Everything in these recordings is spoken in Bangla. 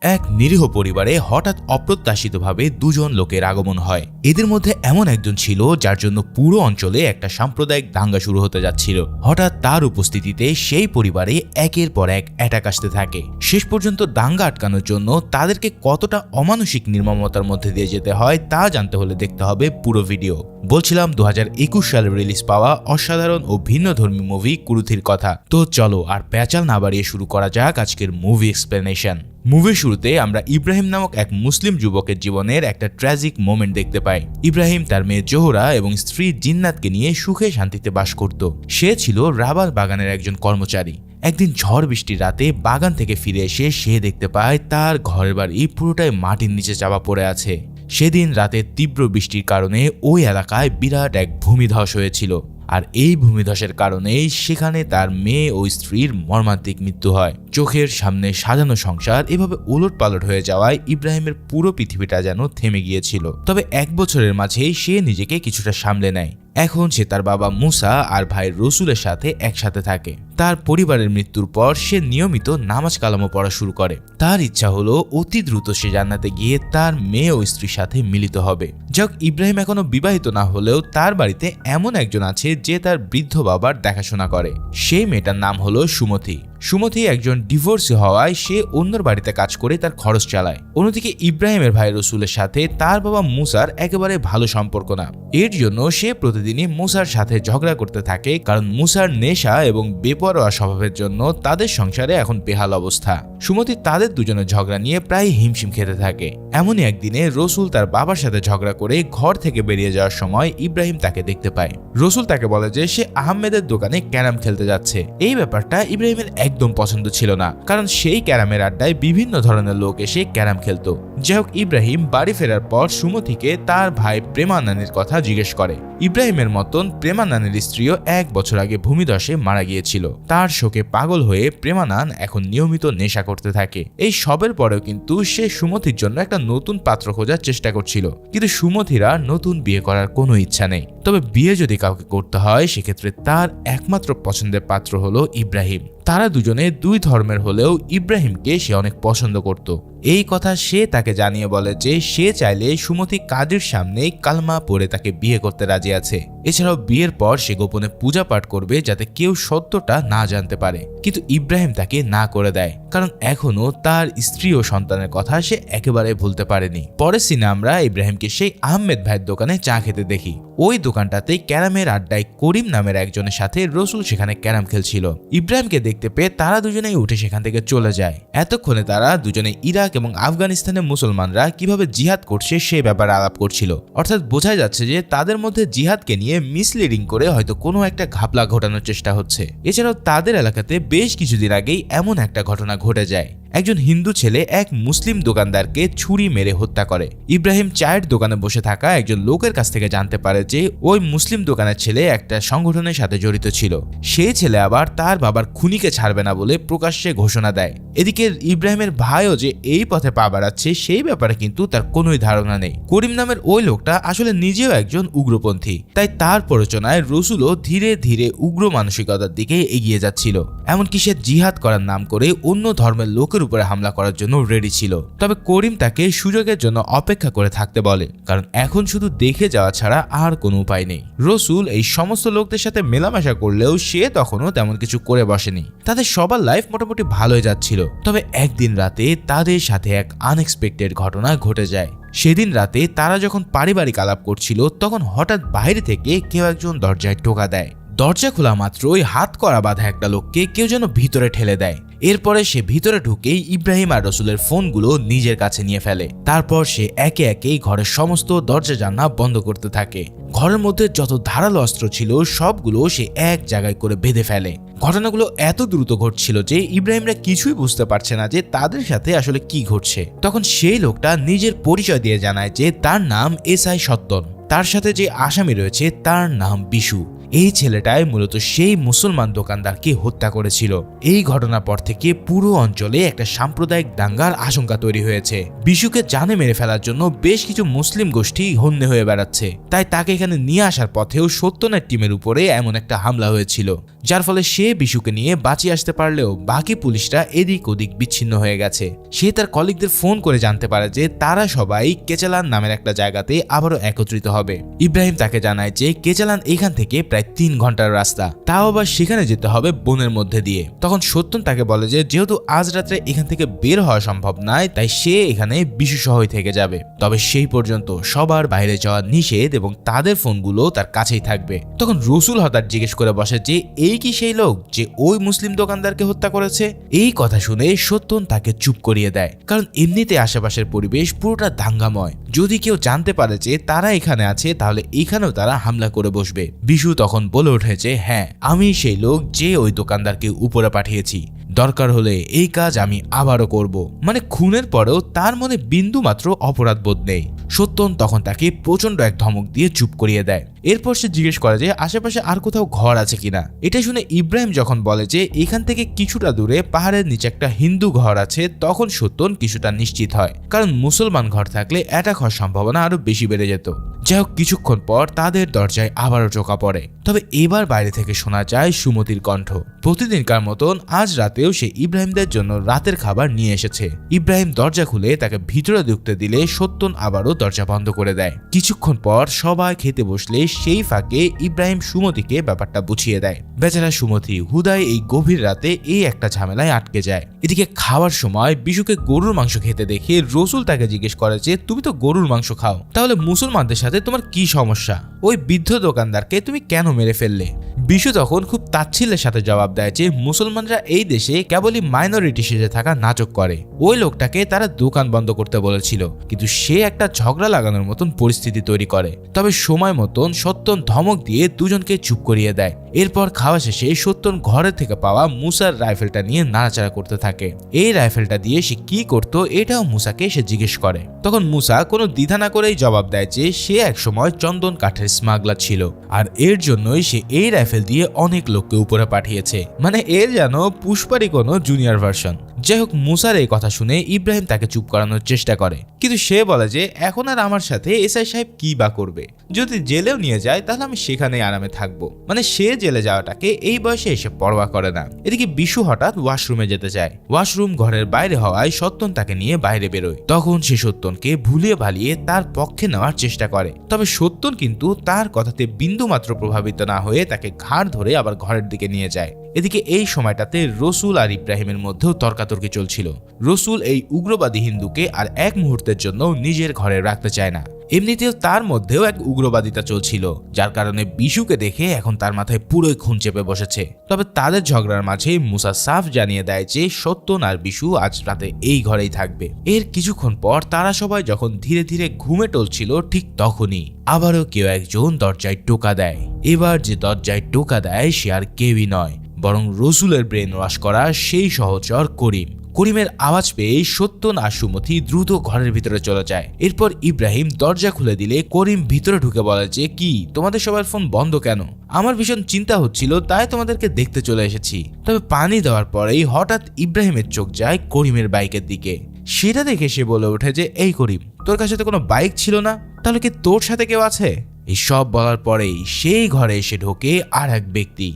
এক নিরীহ পরিবারে হঠাৎ অপ্রত্যাশিতভাবে দুজন লোকের আগমন হয়। এদের মধ্যে এমন একজন ছিল যার জন্য পুরো অঞ্চলে একটা সাম্প্রদায়িক দাঙ্গা শুরু হতে যাচ্ছিল। হঠাৎ তার উপস্থিতিতে সেই পরিবারে একের পর এক অ্যাটাক আসতে থাকে। শেষ পর্যন্ত দাঙ্গা আটকানোর জন্য তাদেরকে কতটা অমানসিক নির্মমতার মধ্যে দিয়ে যেতে হয় তা জানতে হলে দেখতে হবে পুরো ভিডিও। বলছিলাম 2021 সালে রিলিজ পাওয়া অসাধারণ ও ভিন্নধর্মী মুভি কুরুথির কথা। তো চলো আর প্যাচাল না বাড়িয়ে শুরু করা যাক আজকের মুভি এক্সপ্লেনেশন। মুভির শুরুতে আমরা ইব্রাহিম নামক এক মুসলিম যুবকের জীবনের একটা ট্র্যাজিক মোমেন্ট দেখতে পাই। ইব্রাহিম তার মেয়ে জোহরা এবং স্ত্রী জিন্নাতকে নিয়ে সুখে শান্তিতে বাস করত। সে ছিল রাবার বাগানের একজন কর্মচারী। একদিন ঝড় বৃষ্টির রাতে বাগান থেকে ফিরে এসে সে দেখতে পায় তার ঘরের বাড়ি পুরোটাই মাটির নিচে চাপা পড়ে আছে। সেদিন রাতে তীব্র বৃষ্টির কারণে ওই এলাকায় বিরাট এক ভূমিধস হয়েছিল, আর এই ভূমিধসের কারণেই সেখানে তার মেয়ে ও স্ত্রীর মর্মান্তিক মৃত্যু হয়। চোখের সামনে সাজানো সংসার এভাবে ওলটপালট হয়ে যাওয়ায় ইব্রাহিমের পুরো পৃথিবীটা যেন থেমে গিয়েছিল। তবে 1 বছরের মাঝেই সে নিজেকে কিছুটা সামলে নেয়। এখন সে তার বাবা মুসা আর ভাই রসুলের সাথে একসাথে থাকে। তার পরিবারের মৃত্যুর পর সে নিয়মিত নামাজ কালামও পড়া শুরু করে। তার ইচ্ছা হলো অতি দ্রুত সে জান্নাতে গিয়ে তার মেয়ে ও স্ত্রীর সাথে মিলিত হবে। যাক, ইব্রাহিম এখনো বিবাহিত না হলেও তার বাড়িতে এমন একজন আছে যে তার বৃদ্ধ বাবার দেখাশোনা করে। সেই মেয়েটার নাম হলো সুমথি। সুমথি একজন ডিভোর্সি হওয়ায় সে অন্যর বাড়িতে কাজ করে তার খরচ চালায়। অন্যদিকে ইব্রাহিমের ভাই রসুলের সাথে তার বাবা মুসার একেবারে ভালো সম্পর্ক না। এর জন্য সে প্রতিদিনই মুসার সাথে ঝগড়া করতে থাকে, কারণ মুসার নেশা এবং বেপরোয়া স্বভাবের জন্য তাদের সংসারে এখন বেহাল অবস্থা। সুমথি তাদের দুজনের ঝগড়া নিয়ে প্রায় হিমশিম খেতে থাকে। এমনই একদিনে রসুল তার বাবার সাথে ঝগড়া করে ঘর থেকে বেরিয়ে যাওয়ার সময় ইব্রাহিম তাকে দেখতে পায়। রসুল তাকে বলে যে সে আহমেদের দোকানে ক্যারাম খেলতে যাচ্ছে। এই ব্যাপারটা ইব্রাহিমের একদম পছন্দ ছিল না, কারণ সেই ক্যারামের আড্ডায় বিভিন্ন ধরনের লোক এসে ক্যারাম খেলতো। যাই হোক, ইব্রাহিম বাড়ি ফেরার পর সুমথিকে তার ভাই প্রেমানানির কথা জিজ্ঞেস করে। ইব্রাহিমের মতন প্রেমানানের স্ত্রীও 1 বছর আগে ভূমিধসে মারা গিয়েছিল। তার শোকে পাগল হয়ে প্রেমানান এখন নিয়মিত নেশা করতে থাকে। এই সবের পরেও কিন্তু সে সুমথির জন্য একটা নতুন পাত্র খোঁজার চেষ্টা করছিল, কিন্তু সুমথিরা নতুন বিয়ে করার কোনো ইচ্ছা নেই। তবে বিয়ে যদি কাউকে করতে হয় সেক্ষেত্রে তার একমাত্র পছন্দের পাত্র হলো ইব্রাহিম। তারা দুজনে 2 ধর্মের হলেও ইব্রাহিমকে সে অনেক পছন্দ করত। এই কথা সে তাকে জানিয়ে বলে যে সে চাইলে সুমথি কাজীর সামনে কালমা পড়ে তাকে বিয়ে করতে রাজি আছে। এছাড়াও বিয়ের পর সে গোপনে পূজা পাঠ করবে যাতে কেউ সত্যটা না জানতে পারে। কিন্তু ইব্রাহিম তাকে না করে দেয়, কারণ এখনো তার স্ত্রী ও সন্তানের কথা সে একেবারে ভুলতে পারেনি। পরের সিনে আমরা ইব্রাহিমকে সেই আহমেদ ভাইয়ের দোকানে চা খেতে দেখি। ওই দোকানটাতে ক্যারামের আড্ডায় করিম নামের একজনের সাথে রসুল সেখানে ক্যারাম খেলছিল। ইব্রাহিমকে দেখতে পেয়ে তারা দুজনেই উঠে সেখান থেকে চলে যায়। এতক্ষণে তারা দুজনে ইরাক এবং আফগানিস্তানের মুসলমানরা কিভাবে জিহাদ করছে সেই ব্যাপারে আলাপ করছিল। অর্থাৎ বোঝা যাচ্ছে যে তাদের মধ্যে জিহাদকে নিয়ে মিসলিডিং করে হয়তো কোনো একটা ঘাপলা ঘটানোর চেষ্টা হচ্ছে। এছাড়াও তাদের এলাকাতে বেশ কিছুদিন আগেই এমন একটা ঘটনা ঘটে যায়। একজন হিন্দু ছেলে এক মুসলিম দোকানদারকে ছুরি মেরে হত্যা করে। ইব্রাহিম চায়ের দোকানে বসে থাকা একজন লোকের কাছ থেকে জানতে পারে যে ওই মুসলিম দোকানের ছেলে একটা সংগঠনের সাথে জড়িত ছিল। সেই ছেলে আবার তার বাবার খুনিকে ছাড়বে না বলে প্রকাশ্যে ঘোষণা দেয়। এদিকে ইব্রাহিমের ভাইও যে এই পথে পা বাড়াচ্ছে সেই ব্যাপারে কিন্তু তার কোনোই ধারণা নেই। করিম নামের ওই লোকটা আসলে নিজেও একজন উগ্রপন্থী, তাই তার প্ররোচনায় রসুলও ধীরে ধীরে উগ্র মানসিকতার দিকে এগিয়ে যাচ্ছিল। এমনকি সে জিহাদ করার নাম করে অন্য ধর্মের লোকের উপরে হামলা করার জন্য রেডি ছিল। তবে করিম তাকে সুযোগের জন্য অপেক্ষা করে থাকতে বলে, কারণ এখন শুধু দেখে যাওয়া ছাড়া আর কোনো উপায় নেই। রসুল এই সমস্ত লোকদের সাথে মেলামেশা করলেও সে তখনও তেমন কিছু করে বসেনি। তাদের সবার লাইফ মোটামুটি ভালোই যাচ্ছিল। তবে একদিন রাতে তাদের সাথে এক আনএক্সপেক্টেড ঘটনা ঘটে যায়। সেদিন রাতে তারা যখন পারিবারিক আলাপ করছিল তখন হঠাৎ বাইরে থেকে কেউ একজন দরজায় টোকা দেয়। দরজা খোলা মাত্রই হাত করা বাঁধা একটা লোককে কেউ যেন ভিতরে ঠেলে দেয়। এরপরে সে ভিতরে ঢুকেই ইব্রাহিম আর রসুলের ফোনগুলো নিজের কাছে নিয়ে ফেলে। তারপর সে একে একেই ঘরের সমস্ত দরজা জানলা বন্ধ করতে থাকে। ঘরের মধ্যে যত ধারালো অস্ত্র ছিল সবগুলো সে এক জায়গায় করে বেঁধে ফেলে। ঘটনাগুলো এত দ্রুত ঘটছিল যে ইব্রাহিমরা কিছুই বুঝতে পারছে না যে তাদের সাথে আসলে কি ঘটছে। তখন সেই লোকটা নিজের পরিচয় দিয়ে জানায় যে তার নাম এসআই সত্তন। তার সাথে যে আসামি রয়েছে তার নাম বিশু। এই ছেলেটাই মূলত সেই মুসলমান দোকানদারকে হত্যা করেছিল। এই ঘটনার পর থেকে পুরো অঞ্চলে একটা সাম্প্রদায়িক দাঙ্গার আশঙ্কা তৈরি হয়েছে। বিশুকে জানে মেরে ফেলার জন্য বেশ কিছু মুসলিম গোষ্ঠী হন্যে হয়ে বেড়াচ্ছে। তাই তাকে এখানে নিয়ে আসার পথেও সত্যনের টিমের উপরে এমন একটা হামলা হয়েছিল, যার ফলে সে বিশুকে নিয়ে বাঁচিয়ে আসতে পারলেও বাকি পুলিশরা এদিক ওদিক বিচ্ছিন্ন হয়ে গেছে। সে তার কলিগদের ফোন করে জানতে পারে যে তারা সবাই কেচালান নামের একটা জায়গাতে আবারও একত্রিত হবে। ইব্রাহিম তাকে জানায় যে কেচালান এখান থেকে প্রায় 3 ঘন্টার রাস্তা, তাও আবার সেখানে যেতে হবে বনের মধ্যে দিয়ে। তখন সত্যন তাকে বলে যে যেহেতু আজ রাত্রে এখান থেকে বের হওয়া সম্ভব নয়, তাই সে এখানে বিশু সহই থেকে যাবে। তবে সেই পর্যন্ত সবার বাইরে যাওয়া নিষেধ এবং তাদের ফোনগুলো তার কাছেই থাকবে। তখন রসুল হঠাৎ জিজ্ঞেস করে বসে যে এই কি সেই লোক যে ওই মুসলিম দোকানদারকে হত্যা করেছে? এই কথা শুনে সত্যন তাকে চুপ করিয়ে দেয়, কারণ এমনিতে আশেপাশের পরিবেশ পুরোটা দাঙ্গাময়। যদি কেউ জানতে পারে যে তারা এখানে আছে তাহলে এখানেও তারা হামলা করে বসবে। বিশু তখন বলে ওঠে যে হ্যাঁ, আমি সেই লোক যে ওই দোকানদারকে উপরে পাঠিয়েছি। দরকার হলে এই কাজ আমি আবারও করব। মানে খুনের পরেও তার মনে বিন্দু মাত্র অপরাধ বোধ নেই। সত্যন তখন তাকে প্রচন্ড এক ধমক দিয়ে চুপ করিয়ে দেয়। এরপর সে জিজ্ঞেস করে যে আশেপাশে আর কোথাও ঘর আছে কিনা। এটা শুনে ইব্রাহিম যখন বলে যে এখান থেকে কিছুটা দূরে পাহাড়ের নিচে একটা হিন্দু ঘর আছে, তখন সত্যন কিছুটা নিশ্চিত হয়, কারণ মুসলমান ঘর থাকলে অ্যাটাক হওয়ার সম্ভাবনা আরো বেশি বেড়ে যেত। যাই হোক, কিছুক্ষণ পর তাদের দরজায় আবারও টোকা পড়ে। তবে এবার বাইরে থেকে শোনা যায় সুমতির কণ্ঠ। প্রতিদিনকার মতন আজ রাতেও সে ইব্রাহিমদের জন্য রাতের খাবার নিয়ে এসেছে। ইব্রাহিম দরজা খুলে তাকে ভিতরে ঢুকতে দিলে সত্যন আবারও দরজা বন্ধ করে দেয়। কিছুক্ষণ পর সবাই খেতে বসলে সেই ফাঁকে ইব্রাহিম সুমতিকে ব্যাপারটা বুঝিয়ে দেয়। বেচারা সুমতি হুদায় এই গভীর রাতে এই একটা ঝামেলায় আটকে যায়। এদিকে খাওয়ার সময় বিশুকে গরুর মাংস খেতে দেখে রসুল তাকে জিজ্ঞেস করে যে তুমি তো গরুর মাংস খাও, তাহলে মুসলমানদের সাথে তোমার কি সমস্যা? ওই বৃদ্ধ দোকানদারকে তুমি কেন মেরে ফেললে? বিশু তখন খুব তাচ্ছিল্যের সাথে জবাব দেয় যে মুসলমানরা এই দেশে কেবলই মাইনরিটি সেজে থাকা নাটক করে। ওই লোকটাকে তারা দোকান বন্ধ করতে বলেছিল, কিন্তু সে একটা ঝগড়া লাগানোর মতন পরিস্থিতি তৈরি করে। তবে সময় মতন সত্যন ধমক দিয়ে দুজনকে চুপ করিয়ে দেয়। এরপর খাওয়া শেষে সত্যন ঘরের থেকে পাওয়া মুসার রাইফেলটা নিয়ে নাড়াচাড়া করতে থাকে। এই রাইফেলটা দিয়ে সে কি করতো এটাও মুসাকে সে জিজ্ঞেস করে। তখন মুসা কোনো দ্বিধা না করেই জবাব দেয় যে সে একসময় চন্দন কাঠের স্মাগলার ছিল, আর এর জন্যই সে এই রাইফেল দিয়ে অনেক লোককে উপরে পাঠিয়েছে। মানে এর যেন পুষ্পারই কোনো জুনিয়র ভার্সন। যাই হোক, মুসার এই কথা শুনে ইব্রাহিম তাকে চুপ করানোর চেষ্টা করে, কিন্তু সে বলে যে এখন আর আমার সাথে এসআই সাহেব কি বা করবে? যদি জেলেও নিয়ে যায় তাহলে আমি সেখানেই আরামে থাকবো। মানে সে জেলে যাওয়াটাকে এই বয়সে এসে পরোয়া করে না। এদিকে বিশু হঠাৎ ওয়াশরুমে যেতে চায়। ওয়াশরুম ঘরের বাইরে হওয়ায় সত্যন তাকে নিয়ে বাইরে বেরোয়। তখন সে সত্যনকে ভুলিয়ে ভালিয়ে তার পক্ষে নেওয়ার চেষ্টা করে। তবে সত্যন কিন্তু তার কথাতে বিন্দু মাত্র প্রভাবিত না হয়ে তাকে ঘাড় ধরে আবার ঘরের দিকে নিয়ে যায়। এদিকে এই সময়টাতে রসুল আর ইব্রাহিমের মধ্যেও তর্কাতর্কি চলছিল। রসুল এই উগ্রবাদী হিন্দুকে আর এক মুহূর্তের জন্য নিজের ঘরে রাখতে চায় না। এমনিতেও তার মধ্যেও এক উগ্রবাদিতা চলছিল, যার কারণে বিশুকে দেখে এখন তার মাথায় পুরোই খুন চেপে বসেছে। তবে তাদের ঝগড়ার মাঝে মুসা সাফ জানিয়ে দেয় যে সত্যন আর বিশু আজ রাতে এই ঘরেই থাকবে। এর কিছুক্ষণ পর তারা সবাই যখন ধীরে ধীরে ঘুমে টলছিল, ঠিক তখনই আবারও কেউ একজন দরজায় টোকা দেয়। এবার যে দরজায় টোকা দেয় সে আর কেউই নয়, বরং রসুলের ব্রেন ওয়াশ করা সেই সহচর করিম। করিমের আওয়াজ পেয়ে সত্যন আর সুমতি দ্রুত ঘরের ভিতরে চলে যায়। এরপর ইব্রাহিম দরজা খুলে দিলে করিম ভিতরে ঢুকে বলে যে কি তোমাদের সবার ফোন বন্ধ কেন? আমার ভীষণ চিন্তা হচ্ছিল, তাই তোমাদেরকে দেখতে চলে এসেছি। তবে পানি দেওয়ার পরেই হঠাৎ ইব্রাহিমের চোখ যায় করিমের বাইকের দিকে। সেটা দেখে সে বলে ওঠে যে এই করিম, তোর কাছে তো কোনো বাইক ছিল না, তাহলে কি তোর সাথে কেউ আছে? এই সব বলার পরেই সেই ঘরে এসে ঢোকে আর এক ব্যক্তি,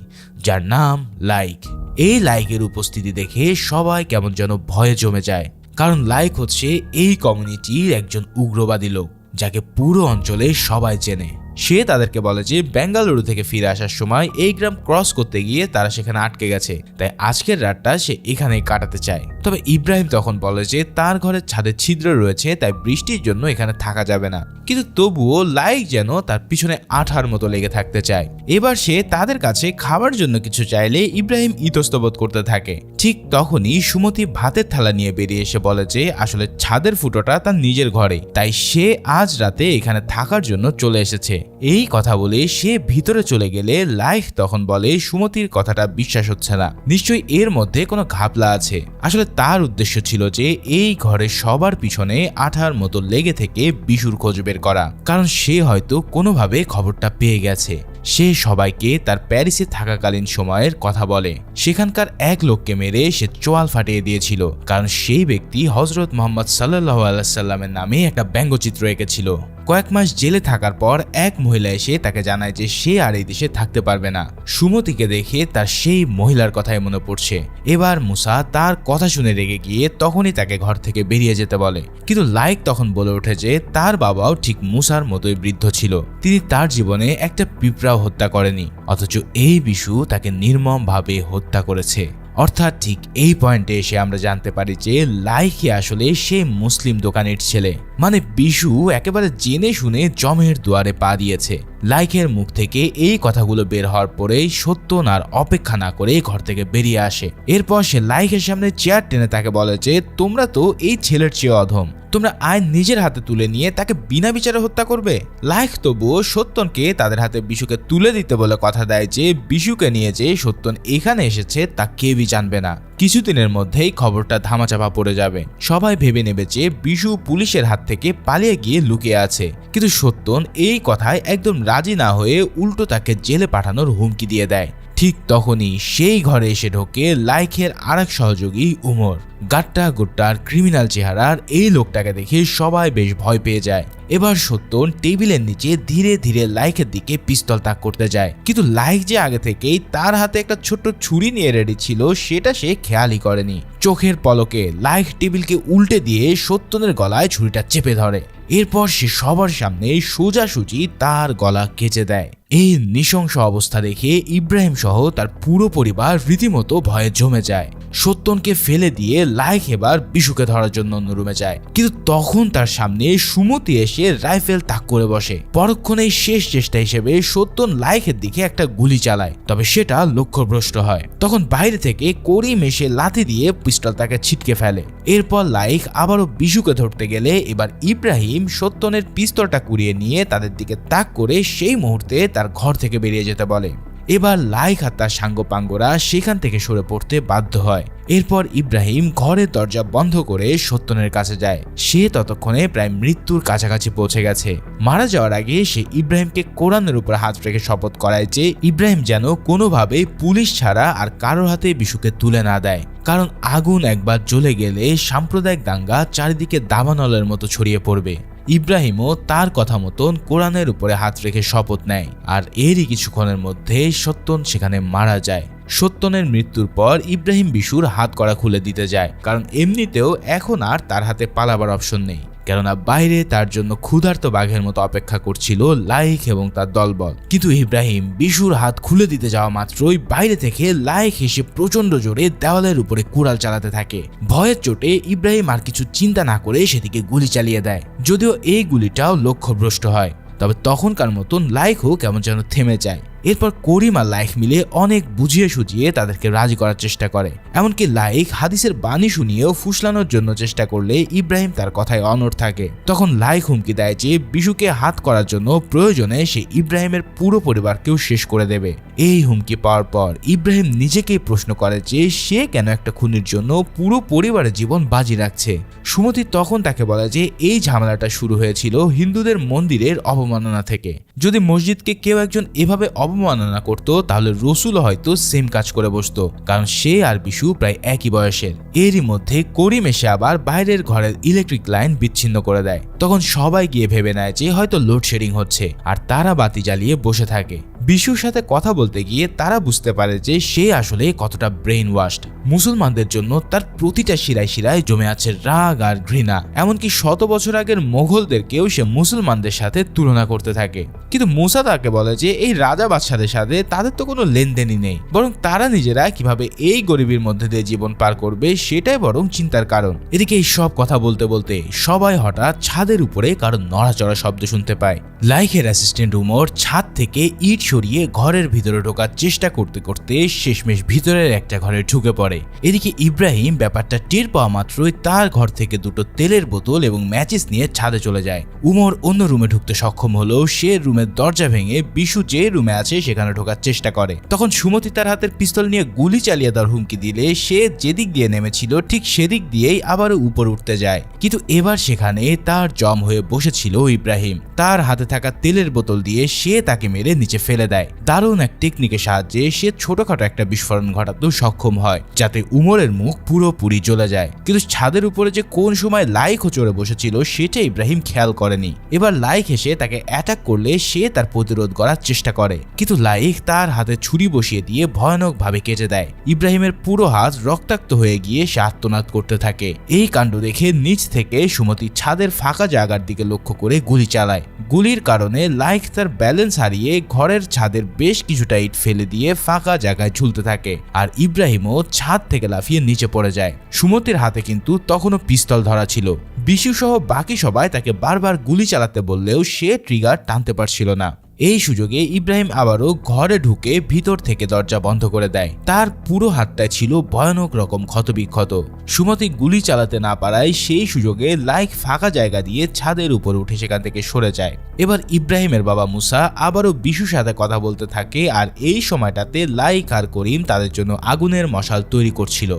যার নাম লাইক। এই লাইকের উপস্থিতি দেখে সবাই কেমন যেন ভয়ে জমে যায়, কারণ লাইক হচ্ছে এই কমিউনিটির একজন উগ্রবাদী লোক, যাকে পুরো অঞ্চলে সবাই চেনে। সে তাদেরকে বলে যে বেঙ্গালুরু থেকে ফিরে আসার সময় এই গ্রাম ক্রস করতে গিয়ে তারা সেখানে আটকে গেছে, তাই আজকের রাতটা সে এখানেই কাটাতে চায়। তবে ইব্রাহিম তখন বলে যে তার ঘরের ছাদে ছিদ্র রয়েছে, তাই বৃষ্টির জন্য এখানে থাকা যাবে না। কিন্তু তবুও লাইক যেন তার পিছনে আঠার মতো লেগে থাকতে চায়। এবার সে তাদের কাছে খাবার জন্য কিছু চাইলে ইব্রাহিম ইতস্তবোধ করতে থাকে। ঠিক তখনই সুমতি ভাতের থালা নিয়ে বেরিয়ে এসে বলে যে আসলে ছাদের ফুটোটা তার নিজের ঘরে, তাই সে আজ রাতে এখানে থাকার জন্য চলে এসেছে। এই কথা বলে সে ভিতরে চলে গেলে লাইক তখন বলে সুমতির কথাটা বিশ্বাস হচ্ছে না, নিশ্চয়ই এর মধ্যে কোনো ঘাপলা আছে। আসলে তার উদ্দেশ্য ছিল যে এই ঘরে সবার পিছনে আঠার মতো লেগে থেকে বিশুর খোঁজ বের করা, কারণ সে হয়তো কোনোভাবে খবরটা পেয়ে গেছে। সে সবাইকে তার প্যারিসে থাকাকালীন সময়ের কথা বলে। সেখানকার এক লোককে মেরে সে চোয়াল ফাটিয়ে দিয়েছিল, কারণ সেই ব্যক্তি হযরত মুহাম্মদ সাল্লাল্লাহু আলাইহি সাল্লামের নামে একটা ব্যঙ্গচিত্র এঁকেছিল। কয়েক মাস জেলে থাকার পর এক মহিলা এসে তাকে জানায় যে সে আর এই দেশে থাকতে পারবে না। সুমতিকে দেখে তার সেই মহিলার কথাই মনে পড়ছে। এবার মুসা তার কথা শুনে রেগে গিয়ে তখনই তাকে ঘর থেকে বেরিয়ে যেতে বলে, কিন্তু লাইক তখন বলে ওঠে যে তার বাবাও ঠিক মুসার মতোই বৃদ্ধ ছিল, তিনি তার জীবনে একটা পিঁপড়াও হত্যা করেনি, অথচ এই বিশু তাকে নির্মমভাবে হত্যা করেছে। অর্থাৎ ঠিক এই পয়েন্টে এসে আমরা জানতে পারি যে লাইকি আসলে সে মুসলিম দোকানের ছেলে। মানে বিশু একেবারে জেনে শুনে জমের দুয়ারে পা দিয়েছে। লাইকের মুখ থেকে এই কথাগুলো বের হওয়ার পরেই সত্যন আর অপেক্ষা না করে ঘর থেকে বেরিয়ে আসে। এরপর সে লাইকের সামনে চেয়ার টেনে তাকে বলে যে তোমরা তো এই ছেলের চেয়ে অধম, তোমরা আইন নিজের হাতে তুলে নিয়ে তাকে বিনা বিচারে হত্যা করবে। লাইক তবুও সত্যনকে তাদের হাতে বিশুকে তুলে দিতে বলে কথা দেয় যে বিশুকে নিয়ে যে সত্যন এখানে এসেছে তা কেউই জানবে না। কিছুদিনের মধ্যেই খবরটা ধামাচাপা পড়ে যাবে। সবাই ভেবে নেবে যে বিশু পুলিশের হাত থেকে পালিয়ে গিয়ে লুকিয়ে আছে, কিন্তু সত্যন এই কথায় একদম রাজি না হয়ে উল্টো তাকে জেলে পাঠানোর হুমকি দিয়ে দেয়। ঠিক তখনই সেই ঘরে এসে ঢোকে লাইকের আরেক সহযোগী উমর। গাট্টা গুট্টার ক্রিমিনাল চেহারার এই লোকটাকে দেখে সবাই বেশ ভয় পেয়ে যায়। এবার সত্যন টেবিলের নিচে ধীরে ধীরে লাইকের দিকে পিস্তল তাক করতে যায়, কিন্তু লাইক যে আগে থেকেই তার হাতে একটা ছোট্ট ছুরি নিয়ে রেডি ছিল সেটা সে খেয়ালই করেনি। চোখের পলকে লাইক টেবিলকে উল্টে দিয়ে সত্যনের গলায় ছুরিটা চেপে ধরে। এরপর সে সবার সামনে সোজাসুজি তার গলা কেচে দেয়। এই নৃশংস অবস্থা দেখে ইব্রাহিম সহ তার পুরো পরিবার রীতিমতো ভয়ে জমে যায়। সত্যনকে ফেলে দিয়ে লাইক এবার বিশুকে ধরার জন্য অন্য রুমে যায়, কিন্তু তখন তার সামনে সুমতি এসে রাইফেল তাক করে বসে। পরক্ষণেই শেষ চেষ্টা হিসেবে সত্যন লাইকের দিকে একটা গুলি চালায়, তবে সেটা লক্ষ্যভ্রষ্ট হয়। তখন বাইরে থেকে করিম এসে লাথি দিয়ে পিস্তল তাকে ছিটকে ফেলে। এরপর লাইক আবারও বিশুকে ধরতে গেলে এবার ইব্রাহিম সত্যনের পিস্তলটা কুড়িয়ে নিয়ে তাদের দিকে তাক করে সেই মুহূর্তে তার ঘর থেকে বেরিয়ে যেতে বলে। এবার লাইক আর তার সাঙ্গপাঙ্গরা সেখান থেকে সরে পড়তে বাধ্য হয়। এরপর ইব্রাহিম ঘরের দরজা বন্ধ করে সত্যনের কাছে যায়। সে ততক্ষণে প্রায় মৃত্যুর কাছাকাছি পৌঁছে গেছে। মারা যাওয়ার আগে সে ইব্রাহিমকে কোরআনের উপর হাত রেখে শপথ করায় যে ইব্রাহিম যেন কোনোভাবে পুলিশ ছাড়া আর কারোর হাতে বিশুকে তুলে না দেয়, কারণ আগুন একবার জ্বলে গেলে সাম্প্রদায়িক দাঙ্গা চারিদিকে দাবানলের মতো ছড়িয়ে পড়বে। ইব্রাহিমও তার কথা মতন কোরআনের উপরে হাত রেখে শপথ নেয়, আর এরই কিছুক্ষণের মধ্যে সত্যন সেখানে মারা যায়। সত্যনের মৃত্যুর পর ইব্রাহিম বিশুর হাত কড়া খুলে দিতে যায়, কারণ এমনিতেও এখন আর তার হাতে পালাবার অপশন নেই, কেননা বাইরে তার জন্য ক্ষুধার্ত বাঘের মতো অপেক্ষা করছিল লাইক এবং তার দলবল। কিন্তু ইব্রাহিম বিশুর হাত খুলে দিতে যাওয়া মাত্রই বাইরে থেকে লাইক এসে প্রচন্ড জোরে দেওয়ালের উপরে কুড়াল চালাতে থাকে। ভয়ের চোটে ইব্রাহিম আর কিছু চিন্তা না করে সেদিকে গুলি চালিয়ে দেয়। যদিও এই গুলিটাও লক্ষ্যভ্রষ্ট হয়, তবে তখনকার মতন লাইকও কেমন যেন থেমে যায়। এরপর করিম আর লাইক মিলে অনেক বুঝিয়ে সুঝিয়ে তাদেরকে রাজি করার চেষ্টা করে। এমনকি লাইক হাদিসের বাণী শুনিয়েও ফুসলানোর জন্য চেষ্টা করলে ইব্রাহিম তার কথায় অনড় থাকে। তখন লাইক হুমকি দেয় যে বিশুকে হাত করার জন্য প্রয়োজনে সে ইব্রাহিমের পুরো পরিবারকেও শেষ করে দেবে। এই হুমকি পাওয়ার পর ইব্রাহিম নিজেকেই প্রশ্ন করে যে সে কেন একটা খুনির জন্য পুরো পরিবারের জীবন বাজি রাখছে। সুমতি তখন তাকে বলে যে এই ঝামেলাটা শুরু হয়েছিল হিন্দুদের মন্দিরের অবমাননা থেকে। যদি মসজিদকে কেউ একজন এভাবে অবমাননা করত তাহলে রসুল হয়তো সেম কাজ করে বসতো, কারণ সে আর বিশু প্রায় একই বয়সের। এরই মধ্যে করিম এসে আবার বাইরের ঘরের ইলেকট্রিক লাইন বিচ্ছিন্ন করে দেয়। তখন সবাই গিয়ে ভেবে নেয় যে হয়তো লোডশেডিং হচ্ছে, আর তারা বাতি জ্বালিয়ে বসে থাকে। বিশুর সাথে কথা বলতে গিয়ে তারা বুঝতে পারে যে সে আসলে কতটা ব্রেইন ওয়াশড। মুসলমানদের জন্য তার প্রতিটা শিরায় শিরায় জমে আছে রাগ আর ঘৃণা। এমনকি 100 বছর আগের মোগলদেরকেও সে মুসলমানদের সাথে তুলনা করতে থাকে। কিন্তু মুসা তাকে বলে যে এই রাজা বাদশাদের সাথে তাদের তো কোনো লেনদেনই নেই, বরং তারা নিজেরা কিভাবে এই গরিবের মধ্যে দিয়ে জীবন পার করবে সেটাই বরং চিন্তার কারণ। এদিকে এই সব কথা বলতে বলতে সবাই হঠাৎ ছাদের উপরে কারো নড়াচড়া শব্দ শুনতে পায়। লাইকের অ্যাসিস্ট্যান্ট উমর ছাদ থেকে ইট সরিয়ে ঘরের ভিতরে ঢোকার চেষ্টা করতে করতে শেষমেশ ভিতরের একটা ঘরে ঢুকে পড়ে। এদিকে ইব্রাহিম ব্যাপারটা টের পাওয়া মাত্রই তার ঘর থেকে 2টো তেলের বোতল এবং ম্যাচেস নিয়ে ছাদে চলে যায়। উমর অন্য রুমে ঢুকতে সক্ষম হলেও সে রুমে রুমের দরজা ভেঙে বিশু যে রুমে আছে সেখানে ঢোকার চেষ্টা করে। তখন সুমতি তার হাতের পিস্তল নিয়ে গুলি চালিয়ে দেওয়ার হুমকি দিলে সে যেদিক দিয়ে নেমেছিল ঠিক সেদিক দিয়েই আবারও উপর উঠতে যায়। কিন্তু এবার সেখানে তার জম হয়ে বসেছিল ইব্রাহিম। তার হাতে থাকা তেলের বোতল দিয়ে সে তাকে মেরে নিচে ফেলে দেয়। দারুণ এক টেকনিকের সাহায্যে সে ছোটখাটো একটা বিস্ফোরণ ঘটাতেও সক্ষম হয়, যাতে উমরের মুখ পুরোপুরি জ্বলে যায়। কিন্তু ছাদের উপরে যে কোন সময় লাইকও চড়ে বসেছিল সেটা ইব্রাহিম খেয়াল করেনি। এবার লাইক এসে তাকে অ্যাটাক করলে সে তার প্রতিরোধ করার চেষ্টা করে, কিন্তু লাইক তার হাতে ছুরি বসিয়ে দিয়ে ভয়ানকভাবে কেটে দেয়। ইব্রাহিমের পুরো হাত রক্তাক্ত হয়ে গিয়ে সে আর্তনাদ করতে থাকে। এই কাণ্ড দেখে নিচ থেকে সুমতি ছাদের ফাঁকা জায়গার দিকে লক্ষ্য করে গুলি চালায়। গুলির কারণে লাইক তার ব্যালেন্স হারিয়ে ঘরের ছাদের বেশ কিছুটা ইট ফেলে দিয়ে ফাঁকা জায়গায় ঝুলতে থাকে, আর ইব্রাহিমও ছাদ থেকে লাফিয়ে নিচে পড়ে যায়। সুমতির হাতে কিন্তু তখনও পিস্তল ধরা ছিল। বিশু সহ বাকি সবাই তাকে বারবার গুলি চালাতে বললেও সে ট্রিগার টানতে পারছিল না। এই সুযোগে ইব্রাহিম আবারও ঘরে ঢুকে ভিতর থেকে দরজা বন্ধ করে দেয়। তার পুরো হাতটায় ছিল ভয়ানক রকম ক্ষতবিক্ষত। সুমতি গুলি চালাতে না পারায় সেই সুযোগে লাইক ফাঁকা জায়গা দিয়ে ছাদের উপর উঠে সেখান থেকে সরে যায়। এবার ইব্রাহিমের বাবা মুসা আবারও বিশুর সাথে কথা বলতে থাকে, আর এই সময়টাতে লাইক আর করিম তাদের জন্য আগুনের মশাল তৈরি করছিল।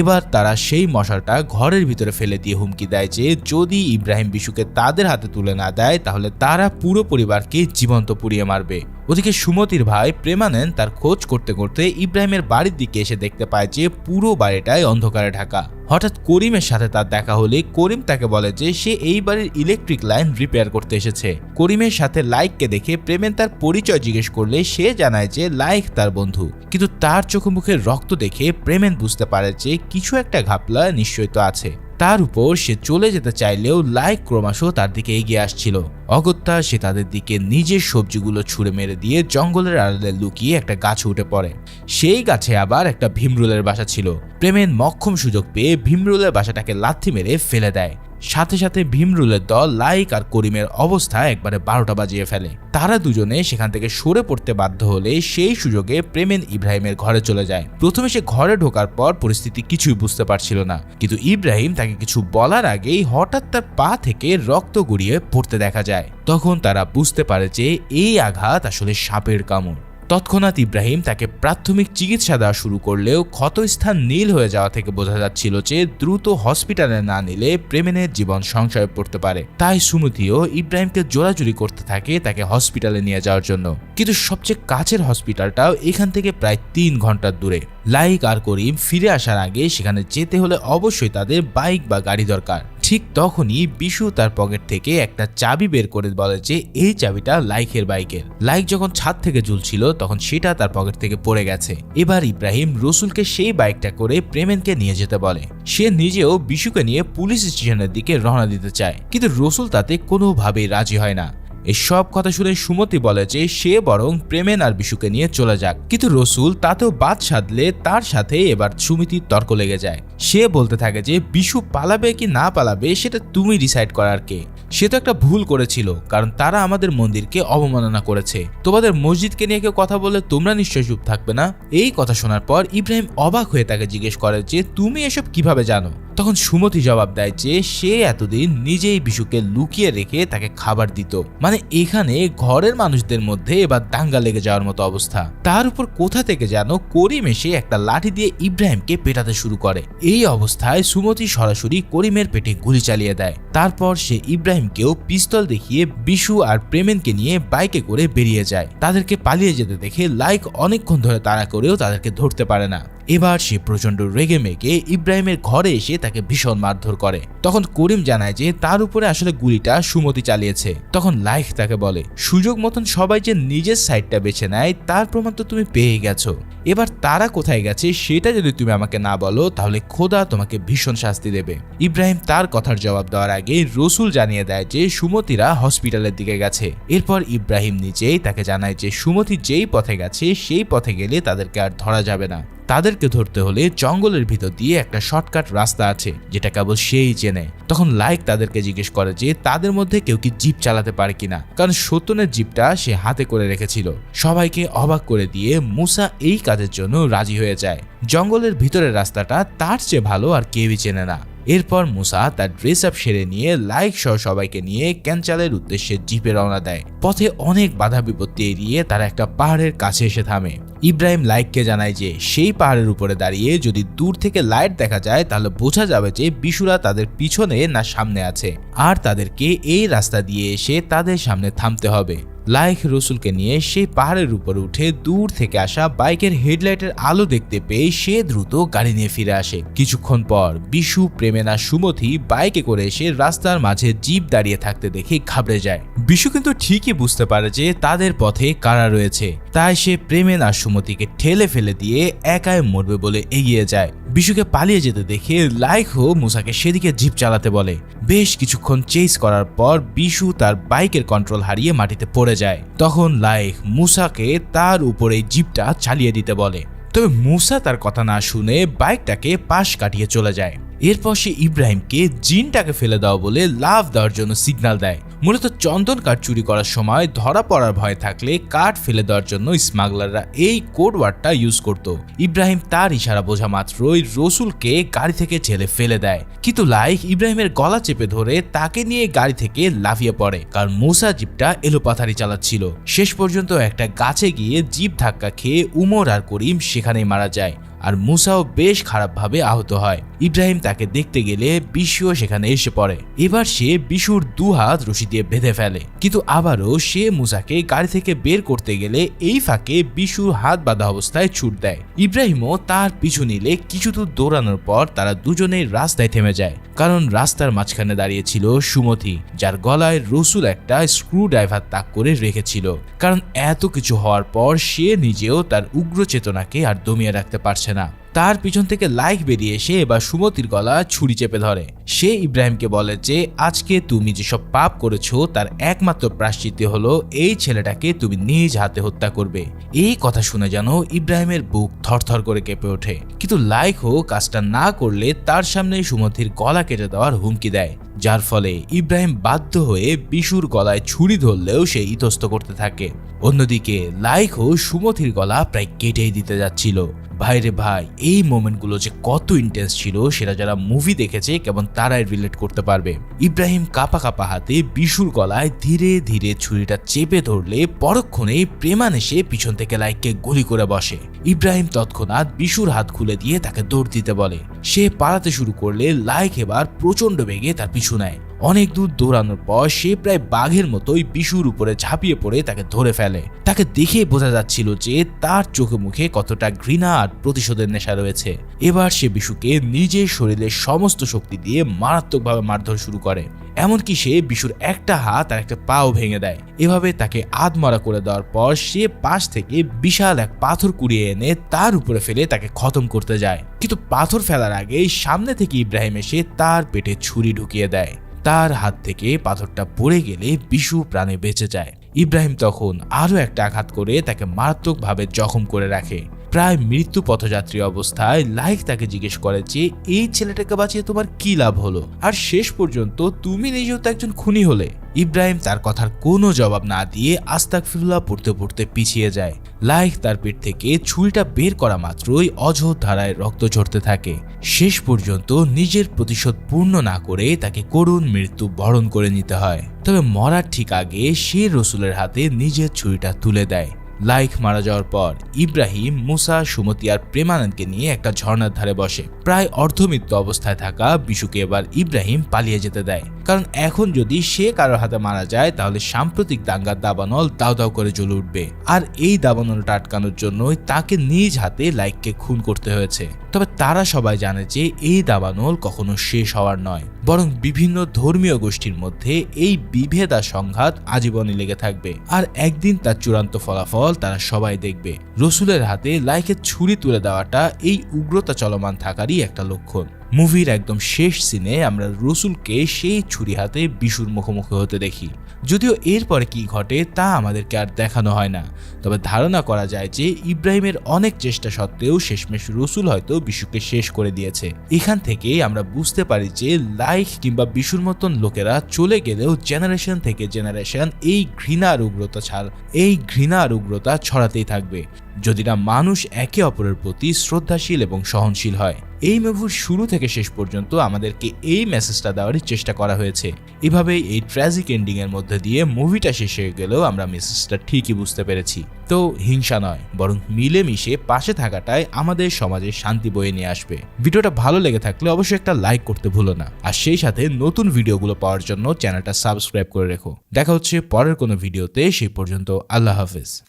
এবার তারা সেই মশালটা ঘরের ভিতরে ফেলে দিয়ে হুমকি দেয় যে যদি ইব্রাহিম বিশুকে তাদের হাতে তুলে না দেয় তাহলে তারা পুরো পরিবারকে জীবন্ত পুড়িয়ে মারবে। ওদিকে সুমতির ভাই প্রেমানন্দ তার খোঁজ করতে করতে ইব্রাহিমের বাড়ির দিকে এসে দেখতে পায় যে পুরো বাড়িটাই অন্ধকারে ঢাকা। হঠাৎ করিমের সাথে তার দেখা হলে করিম তাকে বলে যে সে এই বাড়ির ইলেকট্রিক লাইন রিপেয়ার করতে এসেছে। করিমের সাথে লাইককে দেখে প্রেমেন তার পরিচয় জিজ্ঞেস করলে সে জানায় যে লাইক তার বন্ধু, কিন্তু তার চোখে মুখে রক্ত দেখে প্রেমেন বুঝতে পারে যে কিছু একটা ঘাপলা নিশ্চয়ই তো আছে। তার উপর সে চলে যেতে চাইলেও লাইক ক্রমশ তার দিকে এগিয়ে আসছিল। অগত্যা সে তাদের দিকে নিজের সবজিগুলো ছুঁড়ে মেরে দিয়ে জঙ্গলের আড়ালে লুকিয়ে একটা গাছে উঠে পড়ে। সেই গাছে আবার একটা ভীমরুলের বাসা ছিল। প্রেমেন মক্ষম সুযোগ পেয়ে ভীমরুলের বাসাটাকে লাথি মেরে ফেলে দেয়। সাথে সাথে ভীমরুলের দল লাইক আর করিমের অবস্থা একবারে 12টা বাজিয়ে ফেলে। তারা দুজনে সেখান থেকে সরে পড়তে বাধ্য হলে সেই সুযোগে প্রেমেন ইব্রাহিমের ঘরে চলে যায়। প্রথমে সে ঘরে ঢোকার পর পরিস্থিতি কিছুই বুঝতে পারছিল না, কিন্তু ইব্রাহিম তাকে কিছু বলার আগেই হঠাৎ তার পা থেকে রক্ত গড়িয়ে পড়তে দেখা যায়। তখন তারা বুঝতে পারে যে এই আঘাত আসলে সাপের কামড়। তৎক্ষণাৎ ইব্রাহিম তাকে প্রাথমিক চিকিৎসা দেওয়া শুরু করলেও ক্ষতস্থান নীল হয়ে যাওয়া থেকে বোঝা যাচ্ছিল যে দ্রুত হসপিটালে না নিলে প্রেমেনের জীবন সংশয়ে পড়তে পারে। তাই সুমতিও ইব্রাহিমকে জোরাজুরি করতে থাকে তাকে হসপিটালে নিয়ে যাওয়ার জন্য, কিন্তু সবচেয়ে কাছের হসপিটালটাও এখান থেকে প্রায় 3 ঘন্টার দূরে। লাইক আর করিম ফিরে আসার আগে সেখানে যেতে হলে অবশ্যই তাদের বাইক বা গাড়ি দরকার। ঠিক তখনই বিশু তার পকেট থেকে একটা চাবি বের করে বলে যে এই চাবিটা লাইকের বাইকের। লাইক যখন ছাদ থেকে ঝুলছিল তখন সেটা তার পকেট থেকে পড়ে গেছে। এবার ইব্রাহিম রসুলকে সেই বাইকটা করে প্রেমেনকে নিয়ে যেতে বলে। সে নিজেও বিশুকে নিয়ে পুলিশ স্টেশনের দিকে রওনা দিতে চায়, কিন্তু রসুল তাতে কোনোভাবেই রাজি হয় না। এই সব কথা শুনে সুমতি বলে যে সে বরং প্রেমেন আর বিশুকে নিয়ে চলে যাক, কিন্তু রসুল তাতেও বাদ সাধলে তার সাথে এবার সুমিতির তর্ক লেগে যায়। সে বলতে থাকে যে বিশু পালাবে কি না পালাবে সেটা তুমি ডিসাইড করার কে। সে তো একটা ভুল করেছিল, কারণ তারা আমাদের মন্দিরকে অবমাননা করেছে। তোমাদের মসজিদকে নিয়ে কেউ কথা বলে তোমরা নিশ্চয়ই চুপ থাকবে না। এই কথা শোনার পর ইব্রাহিম অবাক হয়ে তাকে জিজ্ঞেস করে যে তুমি এসব কিভাবে জানো। তখন সুমতি জবাব দেয় যে সে এতদিন নিজেই বিশুকে লুকিয়ে রেখে তাকে খাবার দিত। মানে এখানে ঘরের মানুষদের মধ্যে এবার দাঙ্গা লেগে যাওয়ার মতো অবস্থা। তার উপর কোথা থেকে যেন করিম এসে একটা লাঠি দিয়ে ইব্রাহিমকে পেটাতে শুরু করে। এই অবস্থায় সুমতি সরাসরি করিমের পেটে গুলি চালিয়ে দেয়। তারপর সে ইব্রাহিমকেও পিস্তল দেখিয়ে বিশু আর প্রেমেনকে নিয়ে বাইকে করে বেরিয়ে যায়। তাদেরকে পালিয়ে যেতে দেখে লাইক অনেকক্ষণ ধরে তাড়া করেও তাদেরকে ধরতে পারে না। এবার সে প্রচন্ড রেগে মেগে ইব্রাহিমের ঘরে এসে তাকে ভীষণ মারধর করে। তখন করিম জানায় যে তার উপরে আসলে গুলিটা সুমতি চালিয়েছে। তখন লাইক তাকে বলে সুযোগ মতন সবাই যে নিজের সাইডটা বেছে নেয় তার প্রমাণ তো তুমি পেয়ে গেছো। এবার তারা কোথায় গেছে সেটা যদি তুমি আমাকে না বলো তাহলে খোদা তোমাকে ভীষণ শাস্তি দেবে। ইব্রাহিম তার কথার জবাব দেওয়ার আগে রসুল জানিয়ে দেয় যে সুমতিরা হসপিটালের দিকে গেছে। এরপর ইব্রাহিম নিজেই তাকে জানায় যে সুমতি যেই পথে গেছে সেই পথে গেলে তাদেরকে আর ধরা যাবে না। তাদেরকে ধরতে হলে জঙ্গলের ভিতর দিয়ে একটা শর্টকাট রাস্তা আছে যেটা কেবল সেই চেনে। তখন লাইক তাদেরকে জিজ্ঞেস করে যে তাদের মধ্যে কেউ কি জিপ চালাতে পারে কিনা, কারণ সত্যনের জিপটা সে হাতে করে রেখেছিল। সবাইকে অবাক করে দিয়ে মুসা এই কাজের জন্য রাজি হয়ে যায়। জঙ্গলের ভিতরের রাস্তাটা তার চেয়ে ভালো আর কেউই চেনে না। এরপর মুসা তার ড্রেস আপ সেরে নিয়ে লাইক সহ সবাইকে নিয়ে ক্যানচালের উদ্দেশ্যে জিপে রওনা দেয়। পথে অনেক বাধা বিপত্তি এড়িয়ে তারা একটা পাহাড়ের কাছে এসে থামে। ইব্রাহিম লাইককে জানায় যে সেই পাহাড়ের উপরে দাঁড়িয়ে যদি দূর থেকে লাইট দেখা যায় তাহলে বোঝা যাবে যে বিশুরা তাদের পিছনে না সামনে আছে, আর তাদেরকে এই রাস্তা দিয়ে এসে তাদের সামনে থামতে হবে। লাইক রসুলকে নিয়ে সেই পাহাড়ের উপরে উঠে দূর থেকে আসা বাইকের হেডলাইটের আলো দেখতে পেয়ে সে দ্রুত গাড়ি নিয়ে ফিরে আসে। কিছুক্ষণ পর বিশু, প্রেমেনা, সুমথি বাইকে করে এসে রাস্তার মাঝে জিপ দাঁড়িয়ে থাকতে দেখে ঘাবড়ে যায়। বিশু কিন্তু ঠিকই বুঝতে পারে যে তাদের পথে কারা রয়েছে, তাই সে প্রেমেনা সুমতিকে ঠেলে ফেলে দিয়ে একাই মরবে বলে এগিয়ে যায়। বিশুকে পালিয়ে যেতে দেখে লাইকও মুসাকে সেদিকে জিপ চালাতে বলে। বেশ কিছুক্ষণ চেস করার পর বিশু তার বাইকের কন্ট্রোল হারিয়ে মাটিতে পড়ে যায়। তখন লাইক মুসাকে তার উপরে জিপটা চালিয়ে দিতে বলে, তবে মুসা তার কথা না শুনে বাইকটাকে পাশ কাটিয়ে চলে যায়। এরপর সে ইব্রাহিমকে জিনটাকে ফেলে দাও বলে লাভ দেওয়ার জন্য সিগন্যাল দেয়। মূলত চন্দন কাঠ চুরি করার সময় ধরা পড়ার ভয় থাকলে কাঠ ফেলে দেওয়ার জন্য স্মাগলাররা এই কোড ওয়ার্ডটা ইউজ করত। ইব্রাহিম তার ইশারা বোঝা মাত্রই রসুলকে গাড়ি থেকে ঠেলে ফেলে দেয়, কিন্তু লাইক ইব্রাহিমের গলা চেপে ধরে তাকে নিয়ে গাড়ি থেকে লাফিয়ে পড়ে, কারণ মুসা জিপটা এলোপাথারি চালাচ্ছিল। শেষ পর্যন্ত একটা গাছে গিয়ে জিপ ধাক্কা খেয়ে উমর আর করিম সেখানেই মারা যায়, আর মুসাও বেশ খারাপভাবে আহত হয়। ইব্রাহিম তাকে দেখতে গেলে বিশুও সেখানে এসে পড়ে। এবার সে বিশুর দুহাত রশি দিয়ে বেঁধে ফেলে, কিন্তু আবারও সে মুসাকে গাড়ি থেকে বের করতে গেলে এই ফাঁকে বিশুর হাত বাঁধা অবস্থায় ছুট দেয়। ইব্রাহিমও তার পিছু নিলে কিছু দূর দৌড়ানোর পর তারা দুজনেই রাস্তায় থেমে যায়, কারণ রাস্তার মাঝখানে দাঁড়িয়েছিল সুমথি, যার গলায় রসুল একটা স্ক্রু ড্রাইভার তাক করে রেখেছিল। কারণ এত কিছু হওয়ার পর সে নিজেও তার উগ্র চেতনাকে আর দমিয়ে রাখতে পারছে না। তার পিছন থেকে লাইক বেরিয়ে এসে এবার সুমতির গলা ছুরি চেপে ধরে। সে ইব্রাহিমকে বলে যে আজকে তুমি যেসব পাপ করেছো তার একমাত্র প্রায়শ্চিত্ত হলো এই ছেলেটাকে তুমি নিজ হাতে হত্যা করবে। এই কথা শুনে যেন ইব্রাহিমের বুক থরথর করে কেঁপে ওঠে, কিন্তু লাইকও কাজটা না করলে তার সামনে সুমতির গলা কেটে দেওয়ার হুমকি দেয়, যার ফলে ইব্রাহিম বাধ্য হয়ে বিশুর গলায় ছুরি ধরলেও সে ইতস্ত করতে থাকে। অন্যদিকে লাইকও সুমতির গলা প্রায় কেটেই দিতে যাচ্ছিল। ভাইরে ভাই, এই মোমেন্টগুলো যে কত ইন্টেন্স ছিল সেটা যারা মুভি দেখেছে কেবল তারাই রিলেট করতে পারবে। ইব্রাহিম কাঁপা কাঁপা হাতে বিশুর গলায় ধীরে ধীরে ছুরিটা চেপে ধরলে পরক্ষণে প্রেমান এসে পিছন থেকে লাইককে গুলি করে বসে। ইব্রাহিম তৎক্ষণাৎ বিশুর হাত খুলে দিয়ে তাকে দৌড় দিতে বলে। সে পালাতে শুরু করলে লাইক এবার প্রচন্ড বেগে তার পিছু নেয়। অনেক দূর দৌড়ানোর পর সে প্রায় বাঘের মতোই বিশুর উপরে ঝাঁপিয়ে পড়ে তাকে ধরে ফেলে। তাকে দেখে বোঝা যাচ্ছিল যে তার চোখে মুখে কতটা ঘৃণা আর প্রতিশোধের নেশা রয়েছে। এবার সে বিশুকে নিজের শরীরের সমস্ত শক্তি দিয়ে মারাত্মকভাবে মারধর শুরু করে, এমনকি সে বিশুর একটা হাত আর একটা পাও ভেঙে দেয়। এভাবে তাকে আধমরা করে দেওয়ার পর সে পাশ থেকে বিশাল এক পাথর কুড়িয়ে এনে তার উপরে ফেলে তাকে খতম করতে যায়, কিন্তু পাথর ফেলার আগে সামনে থেকে ইব্রাহিম এসে তার পেটে ছুরি ঢুকিয়ে দেয়। তার হাত থেকে পাথরটা পড়ে গেলে বিশু প্রাণে বেঁচে যায়। ইব্রাহিম তখন আরো একটা আঘাত করে তাকে মারাত্মকভাবে জখম করে রাখে। প্রায় মৃত্যু পথযাত্রী অবস্থায় লাইক তাকে জিজ্ঞেস করে যে এই ছেলেটাকে বাঁচিয়ে তোমার কি লাভ হলো, আর শেষ পর্যন্ত তুমি নিজেও তো একজন খুনি হলে। ইব্রাহিম তার কথার কোনো জবাব না দিয়ে আস্তাগফিরুল্লাহ পড়তে পড়তে পিছিয়ে যায়। লাইক তার পেট থেকে ছুরিটা বের করা মাত্রই অঝোর ধারায় রক্ত ঝরতে থাকে। শেষ পর্যন্ত নিজের প্রতিশোধ পূর্ণ না করে তাকে করুণ মৃত্যু বরণ করে নিতে হয়। তবে মরার ঠিক আগে সে রসুলের হাতে নিজের ছুরিটা তুলে দেয়। লাইক মারা যাওয়ার পর ইব্রাহিম, মুসা, সুমতি আর প্রেমানন্দকে নিয়ে একটা ঝর্ণার ধারে বসে। প্রায় অর্ধমৃত্যু অবস্থায় থাকা বিশুকে এবার ইব্রাহিম পালিয়ে যেতে দেয়, কারণ এখন যদি সে কারোর হাতে মারা যায় তাহলে সাম্প্রতিক দাঙ্গার দাবানল দাও দাও করে জ্বলে উঠবে, আর এই দাবানলটা আটকানোর জন্যই তাকে নিজ হাতে লাইককে খুন করতে হয়েছে। তবে তারা সবাই জানে যে এই দাবানল কখনো শেষ হওয়ার নয়, বরং বিভিন্ন ধর্মীয় গোষ্ঠীর মধ্যে এই বিভেদ আর সংঘাত আজীবনই লেগে থাকবে, আর একদিন তার চূড়ান্ত ফলাফল তারা সবাই দেখবে। রসুলের হাতে লাইকের ছুরি তুলে দেওয়াটা এই উগ্রতা চলমান থাকারই একটা লক্ষণ। মুভির একদম শেষ সিনে আমরা রসুলকে সেই ছুরি হাতে বিশুর মুখোমুখি হতে দেখি। যদিও এরপরে কি ঘটে তা আমাদেরকে আর দেখানো হয় না, তবে ধারণা করা যায় যে ইব্রাহিমের অনেক চেষ্টা সত্ত্বেও শেষমেশ রসুল হয়তো বিশুকে শেষ করে দিয়েছে। এখান থেকে আমরা বুঝতে পারি যে লাইক কিংবা বিশুর মতন লোকেরা চলে গেলেও জেনারেশন থেকে জেনারেশন এই ঘৃণা আর উগ্রতা ছড়াতেই থাকবে, যদি না মানুষ একে অপরের প্রতি শ্রদ্ধাশীল এবং সহনশীল হয়। এই মুভির শুরু থেকে শেষ পর্যন্ত আমাদেরকে এই মেসেজটা দেওয়ারই চেষ্টা করা হয়েছে। এভাবেই এই ট্র্যাজিক এন্ডিং এর মধ্যে দিয়ে মুভিটা শেষ হয়ে গেলেও আমরা মেসেজটা ঠিকই বুঝতে পেরেছি। তো হিংসা নয়, বরং মিলেমিশে পাশে থাকাটাই আমাদের সমাজে শান্তি বয়ে নিয়ে আসবে। ভিডিওটা ভালো লেগে থাকলে অবশ্যই একটা লাইক করতে ভুলো না, আর সেই সাথে নতুন ভিডিওগুলো পাওয়ার জন্য চ্যানেলটা সাবস্ক্রাইব করে রেখো। দেখা হচ্ছে পরের কোনো ভিডিওতে, সেই পর্যন্ত আল্লাহ হাফেজ।